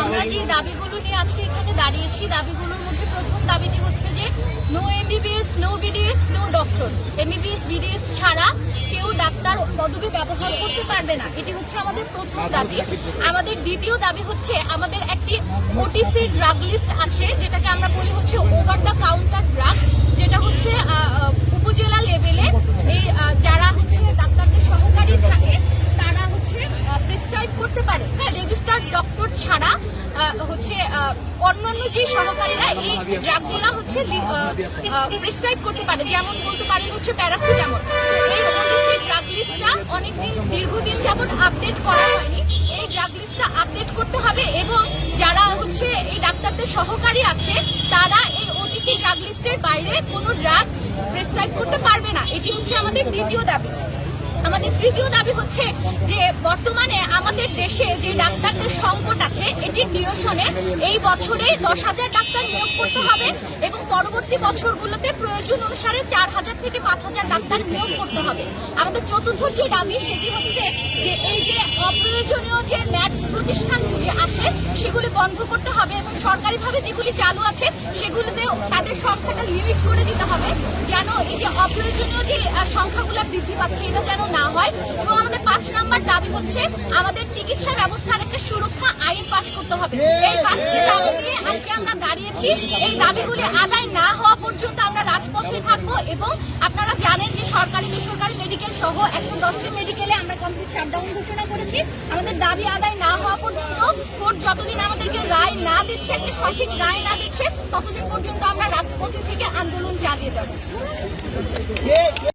আমরা যে দাবিগুলো নিয়ে আজকে এখানে দাঁড়িয়েছি, দাবিগুলোর মধ্যে প্রথম দাবিটি হচ্ছে যে no MBBS, no BDS, no doctor. MBBS BDS ছাড়া কেউ ডাক্তার পদবি ব্যবহার করতে পারবে না, এটি হচ্ছে আমাদের প্রথম দাবি। আমাদের দ্বিতীয় দাবি হচ্ছে আমাদের একটি ওটিসি ড্রাগ লিস্ট আছে, যেটাকে আমরা বলি হচ্ছে ওভার দ্য কাউন্টার ড্রাগ, যেটা হচ্ছে উপজেলা লেভেলে এই যারা হচ্ছে ডাক্তারদের সহকারী থাকে তারা হচ্ছে প্রেসক্রাইব করতে পারে, হ্যাঁ, রেজিস্টার্ড ডক্টর ছাড়া হচ্ছে অন্যান্য যে সহকারীরা এই ড্রাগগুলা হচ্ছে প্রেসক্রাইব করতে পারে। যেমন বলতে পারেন হচ্ছে প্যারাসিটামল। এই ওটিসি ড্রাগ লিস্টটা অনেকদিন দীর্ঘদিন যাবত আপডেট করা হয়নি, এই ড্রাগ লিস্টটা আপডেট করতে হবে এবং যারা হচ্ছে এই ডাক্তারদের সহকারী আছে তারা এই ওটিসি ড্রাগ লিস্টের বাইরে কোনো ড্রাগ প্রেসক্রাইব করতে পারবে না। এটি হচ্ছে আমাদের দ্বিতীয় দাবি। আমাদের তৃতীয় দাবি হচ্ছে যে বর্তমানে আমাদের দেশে যে ডাক্তারদের সংকট আছে এটির নিরসনে এই বছরে 10,000 ডাক্তার নিয়োগ করতে হবে এবং পরবর্তী বছরগুলোতে প্রয়োজন অনুসারে 4,000 থেকে 5,000 ডাক্তার নিয়োগ করতে হবে। আমাদের চতুর্থ যে দাবি সেটি হচ্ছে যে এই যে অপ্রয়োজনীয় যে ম্যাক্স প্রতিষ্ঠানগুলি আছে সেগুলি বন্ধ করতে হবে এবং সরকারিভাবে যেগুলি চালু আছে সেগুলিতে তাদের সংখ্যাটা লিমিট করে দিতে হবে, যেন এই যে অপ্রয়োজনীয় যে সংখ্যাগুলো বৃদ্ধি পাচ্ছে এটা যেন না হয়। এবং আমাদের 5 নাম্বার দাবি হচ্ছে আমাদের চিকিৎসা ব্যবস্থার একটা সুরক্ষা আইন পাশ করতে হবে। এই 5টি দাবি নিয়ে আজকে আমরা দাঁড়িয়েছি। এই দাবিগুলি আদায় না হওয়া পর্যন্ত আমরা রাজপথে থাকবো এবং আপনারা জানেন যে সরকারি বেসরকারি মেডিকেল সহ 110টি মেডিকেলে আমরা কমপ্লিট শাটডাউন ঘোষণা করেছি। আমাদের দাবি আদায় না হওয়া পর্যন্ত কোর্ট যতদিন আমাদেরকে রায় না দিচ্ছে, একটা সঠিক রায় না দিচ্ছে, ততদিন পর্যন্ত আমরা রাজপথে থেকে আন্দোলন চালিয়ে যাব।